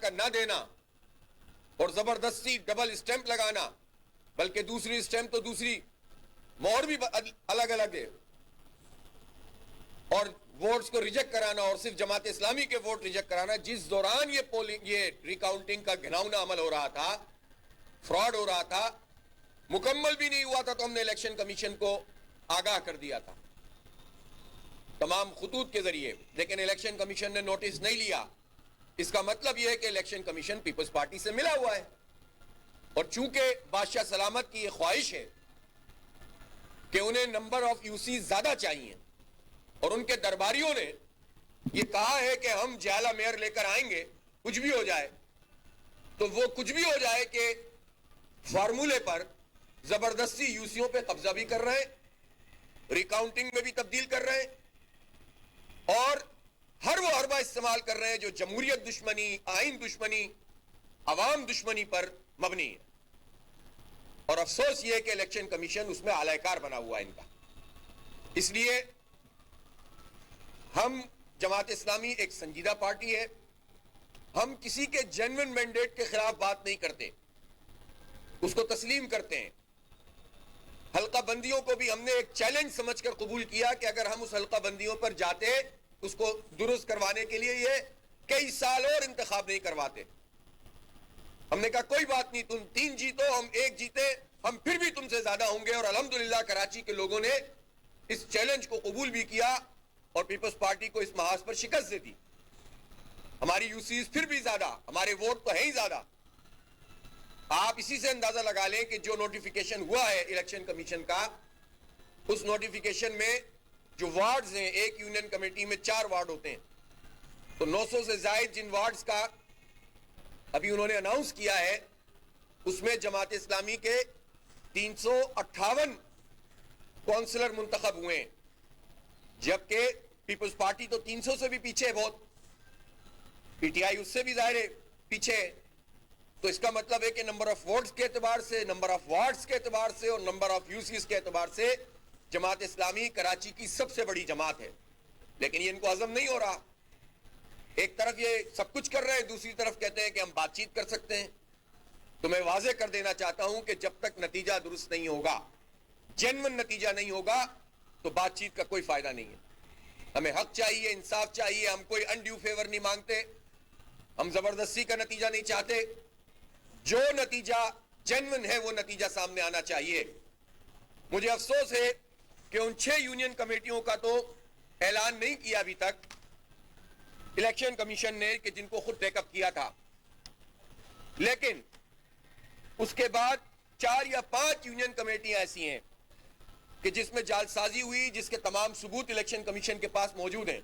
کا نہ دینا اور زبردستی ڈبل اسٹیمپ لگانا، بلکہ دوسری اسٹیمپ تو دوسری مہر بھی الگ الگ ہے، اور ووٹس کو ریجیکٹ کرانا اور صرف جماعت اسلامی کے ووٹ ریجیکٹ کرانا، جس دوران یہ ریکاؤنٹنگ کا گھناؤنا عمل ہو رہا تھا، فراڈ ہو رہا تھا، مکمل بھی نہیں ہوا تھا، تو ہم نے الیکشن کمیشن کو آگاہ کر دیا تھا تمام خطوط کے ذریعے، لیکن الیکشن کمیشن نے نوٹس نہیں لیا۔ اس کا مطلب یہ ہے کہ الیکشن کمیشن پیپلز پارٹی سے ملا ہوا ہے، اور چونکہ بادشاہ سلامت کی یہ خواہش ہے کہ انہیں نمبر آف یو سی زیادہ چاہیے، اور ان کے درباریوں نے یہ کہا ہے کہ ہم جیالہ میئر لے کر آئیں گے کچھ بھی ہو جائے، تو وہ کچھ بھی ہو جائے کہ فارمولے پر زبردستی یوسیوں پہ قبضہ بھی کر رہے ہیں، ریکاؤنٹنگ میں بھی تبدیل کر رہے ہیں، اور ہر وہ حربہ استعمال کر رہے ہیں جو جمہوریت دشمنی، آئین دشمنی، عوام دشمنی پر مبنی ہے۔ اور افسوس یہ ہے کہ الیکشن کمیشن اس میں اعلی کار بنا ہوا ہے ان کا۔ اس لیے ہم جماعت اسلامی ایک سنجیدہ پارٹی ہے، ہم کسی کے جینوئن مینڈیٹ کے خلاف بات نہیں کرتے، اس کو تسلیم کرتے ہیں۔ حلقہ بندیوں کو بھی ہم نے ایک چیلنج سمجھ کر قبول کیا کہ اگر ہم اس حلقہ بندیوں پر جاتے اس کو درست کروانے کے لیے یہ کئی سال اور انتخاب نہیں کرواتے، ہم نے کہا کوئی بات نہیں، تم 3 جیتو ہم 1 جیتے، ہم پھر بھی تم سے زیادہ ہوں گے، اور الحمدللہ کراچی کے لوگوں نے اس چیلنج کو قبول بھی کیا اور پیپلز پارٹی کو اس محاذ پر شکست دے دی۔ ہماری یو سیز پھر بھی زیادہ، ہمارے ووٹ تو ہیں ہی زیادہ۔ آپ اسی سے اندازہ لگا لیں کہ جو نوٹیفیکیشن ہوا ہے الیکشن کمیشن کا، اس نوٹیفیکیشن میں جو وارڈز ہیں، ایک یونین کمیٹی میں 4 وارڈ ہوتے ہیں، تو 900 سے زائد جن وارڈز کا ابھی انہوں نے اناؤنس کیا ہے، اس میں جماعت اسلامی کے 358 کونسلر منتخب ہوئے ہیں، جبکہ پیپلز پارٹی تو 300 سے بھی پیچھے ہے بہت، پی ٹی آئی اس سے بھی ظاہر ہے پیچھے ہے۔ تو اس کا مطلب ہے کہ نمبر آف ووٹس کے اعتبار سے، نمبر آف وارڈز کے اعتبار سے، اور نمبر آف یوسیز کے اعتبار سے جماعت اسلامی کراچی کی سب سے بڑی جماعت ہے، لیکن یہ ان کو ہضم نہیں ہو رہا۔ ایک طرف یہ سب کچھ کر رہے ہیں، دوسری طرف کہتے ہیں کہ ہم بات چیت کر سکتے ہیں۔ تو میں واضح کر دینا چاہتا ہوں کہ جب تک نتیجہ درست نہیں ہوگا، جینوئن نتیجہ نہیں ہوگا، تو بات چیت کا کوئی فائدہ نہیں ہے۔ ہمیں حق چاہیے، انصاف چاہیے، ہم کوئی انڈیو فیور نہیں مانگتے، ہم زبردستی کا نتیجہ نہیں چاہتے، جو نتیجہ جینوئن ہے وہ نتیجہ سامنے آنا چاہیے۔ مجھے افسوس ہے کہ ان 6 یونین کمیٹیوں کا تو اعلان نہیں کیا ابھی تک الیکشن کمیشن نے، کہ جن کو خود بیک اپ کیا تھا، لیکن اس کے بعد 4 یا 5 یونین کمیٹیاں ایسی ہیں کہ جس میں جعلسازی ہوئی، جس کے تمام ثبوت الیکشن کمیشن کے پاس موجود ہیں،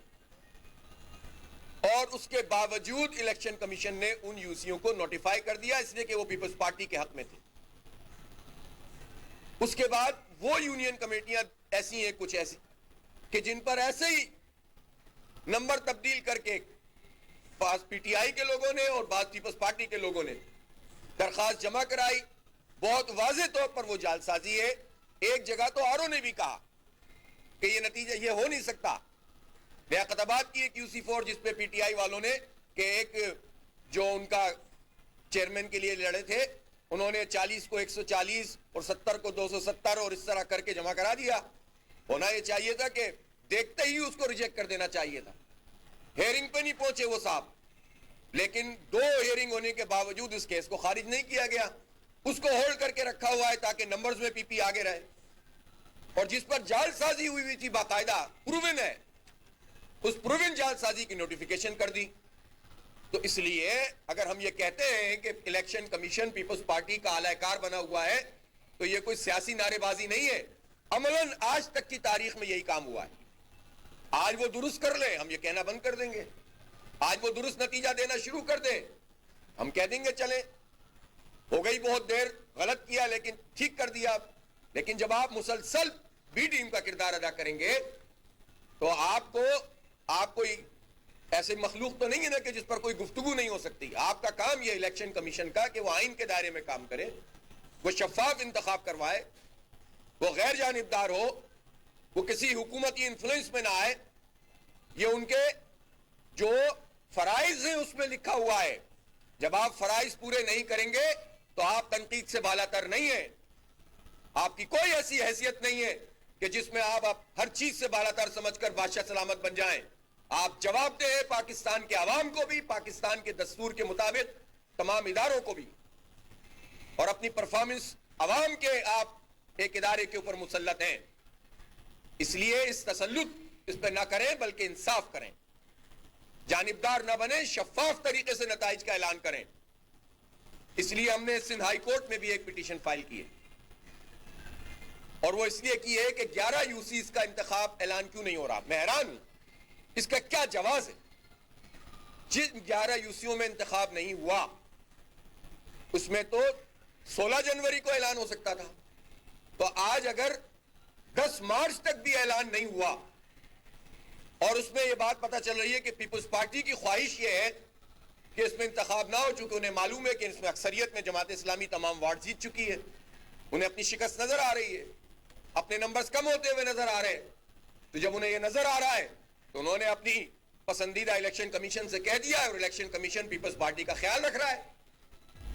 اور اس کے باوجود الیکشن کمیشن نے ان یوسیوں کو نوٹیفائی کر دیا، اس لیے کہ وہ پیپلز پارٹی کے حق میں تھے۔ اس کے بعد وہ یونین کمیٹیاں ایسی ہیں، کچھ ایسی کہ جن پر ایسے ہی نمبر تبدیل کر کے بعض پی ٹی آئی کے لوگوں نے اور بعض پیپلز پارٹی کے لوگوں نے درخواست جمع کرائی۔ بہت واضح طور پر وہ جعلسازی ہے۔ ایک جگہ تو آر او نے بھی کہا کہ یہ نتیجہ یہ ہو نہیں سکتا۔ لیاقت آباد کی ایک یوسی 4 جس پہ پی ٹی آئی والوں نے کہ ایک جو ان کا چیئرمین کے لیے لڑے تھے، انہوں نے 40 کو 140 اور 70 کو 270 اور اس طرح کر کے جمع کرا دیا۔ ہونا یہ چاہیے تھا کہ دیکھتے ہی اس کو ریجیکٹ کر دینا چاہیے تھا، ہیئرنگ پہ نہیں پہنچے وہ صاحب، لیکن 2 ہیئرنگ ہونے کے باوجود اس کیس کو خارج نہیں کیا گیا، اس کو ہولڈ کر کے رکھا ہوا ہے تاکہ نمبرز میں پی پی آگے رہے، اور جس پر جعل سازی ہوئی تھی باقاعدہ پروون ہے، اس پروون جعل سازی کی نوٹیفیکیشن کر دی۔ تو اس لیے اگر ہم یہ کہتے ہیں کہ الیکشن کمیشن پیپلز پارٹی کا اعلی کار بنا ہوا ہے، تو یہ کوئی سیاسی نعرے بازی نہیں ہے، عملاً آج تک کی تاریخ میں یہی کام ہوا ہے۔ آج وہ درست کر لیں، ہم یہ کہنا بند کر دیں گے، آج وہ درست نتیجہ دینا شروع کر دیں، ہم کہہ دیں گے چلیں ہو گئی بہت دیر، غلط کیا لیکن ٹھیک کر دیا۔ لیکن جب آپ مسلسل بی ٹیم کا کردار ادا کریں گے تو آپ کوئی ایسے مخلوق تو نہیں ہے نا کہ جس پر کوئی گفتگو نہیں ہو سکتی۔ آپ کا کام یہ الیکشن کمیشن کا کہ وہ آئین کے دائرے میں کام کرے، وہ شفاف انتخاب کروائے، وہ غیر جانبدار ہو، وہ کسی حکومتی انفلوئنس میں نہ آئے۔ یہ ان کے جو فرائض ہیں اس میں لکھا ہوا ہے جب آپ فرائض پورے نہیں کریں گے تو آپ تنقید سے بالاتر نہیں ہیں. آپ کی کوئی ایسی حیثیت نہیں ہے کہ جس میں آپ ہر چیز سے بالاتر سمجھ کر بادشاہ سلامت بن جائیں. آپ جواب دیں پاکستان کے عوام کو بھی, پاکستان کے دستور کے مطابق تمام اداروں کو بھی, اور اپنی پرفارمنس عوام کے آپ ایک ادارے کے اوپر مسلط ہیں. اس لیے اس تسلط اس پہ نہ کریں بلکہ انصاف کریں, جانبدار نہ بنیں, شفاف طریقے سے نتائج کا اعلان کریں. اس لیے ہم نے سندھ ہائی کورٹ میں بھی ایک پٹیشن فائل کی ہے, اور وہ اس لیے کی ہے کہ 11 یوسیز کا انتخاب اعلان کیوں نہیں ہو رہا. میں حیران ہوں اس کا کیا جواز ہے. جن 11 یوسیوں میں انتخاب نہیں ہوا اس میں تو 16 جنوری کو اعلان ہو سکتا تھا, تو آج اگر 10 مارچ تک بھی اعلان نہیں ہوا اور اس میں یہ بات پتہ چل رہی ہے کہ پیپلز پارٹی کی خواہش یہ ہے کہ اس میں انتخاب نہ ہو, چونکہ انہیں معلوم ہے کہ اس میں اکثریت میں جماعت اسلامی تمام وارڈ جیت چکی ہے, انہیں اپنی شکست نظر آ رہی ہے, اپنے نمبرز کم ہوتے ہوئے نظر آ رہے ہیں. تو جب انہیں یہ نظر آ رہا ہے تو انہوں نے اپنی پسندیدہ الیکشن کمیشن سے کہہ دیا ہے, اور الیکشن کمیشن پیپلز پارٹی کا خیال رکھ رہا ہے.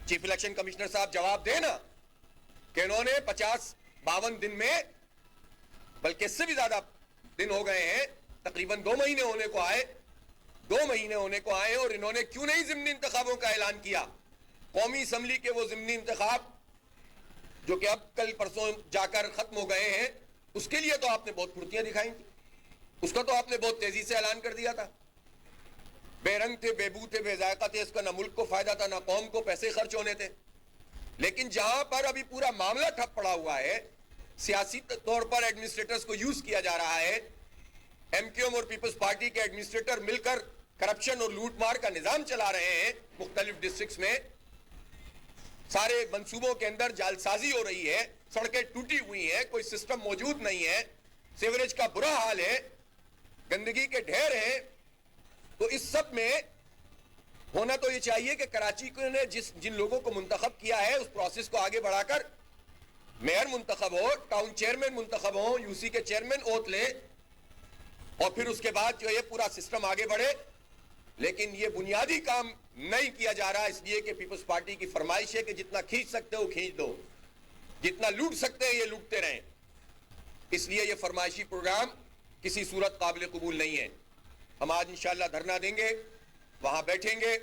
چیف الیکشن کمشنر صاحب جواب دینا کہ انہوں نے 52 دن میں, بلکہ اس سے بھی زیادہ دن ہو گئے ہیں, تقریباً 2 مہینے ہونے کو آئے, 2 مہینے ہونے کو آئے, اور انہوں نے کیوں نہیں ضمنی انتخابوں کا اعلان کیا. قومی اسمبلی کے وہ ضمنی انتخاب جو کہ اب کل پرسوں جا کر ختم ہو گئے ہیں, اس کے لیے تو آپ نے بہت پھرتیاں دکھائی تھی, اس کا تو آپ نے بہت تیزی سے اعلان کر دیا تھا. بے رنگ تھے, بے بو تھے, بے ذائقہ تھے, اس کا نہ ملک کو فائدہ تھا نہ قوم کو پیسے خرچ ہونے تھے. لیکن جہاں پر ابھی پورا معاملہ ٹھپ پڑا ہوا ہے, سیاسی طور پر ایڈمنسٹریٹرز کو یوز کیا جا رہا ہے, ایم کیو ایم اور پیپلز پارٹی کے ایڈمنسٹریٹر مل کر کرپشن اور لوٹ مار کا نظام چلا رہے ہیں مختلف ڈسٹرکٹس میں, سارے منصوبوں کے اندر جعلسازی ہو رہی ہے, سڑکیں ٹوٹی ہوئی ہیں, کوئی سسٹم موجود نہیں ہے, سیوریج کا برا حال ہے, گندگی کے ڈھیر ہیں. تو اس سب میں ہونا تو یہ چاہیے کہ کراچی کو نے جن لوگوں کو منتخب کیا ہے اس پروسیس کو آگے بڑھا کر میئر منتخب ہو, ٹاؤن چیئرمین منتخب ہو, یو سی کے چیئرمین اوت لیں, اور پھر اس کے بعد جو یہ پورا سسٹم آگے بڑھے. لیکن یہ بنیادی کام نہیں کیا جا رہا, اس لیے کہ پیپلز پارٹی کی فرمائش ہے کہ جتنا کھینچ سکتے ہو کھینچ دو, جتنا لوٹ سکتے ہیں یہ لوٹتے رہیں. اس لیے یہ فرمائشی پروگرام کسی صورت قابل قبول نہیں ہے. ہم آج انشاءاللہ دھرنا دیں گے, وہاں بیٹھیں گے,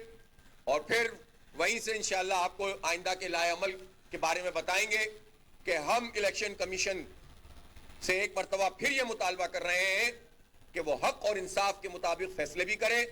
اور پھر وہیں سے انشاءاللہ آپ کو آئندہ کے لائے عمل کے بارے میں بتائیں گے کہ ہم الیکشن کمیشن سے ایک مرتبہ پھر یہ مطالبہ کر رہے ہیں کہ وہ حق اور انصاف کے مطابق فیصلے بھی کریں.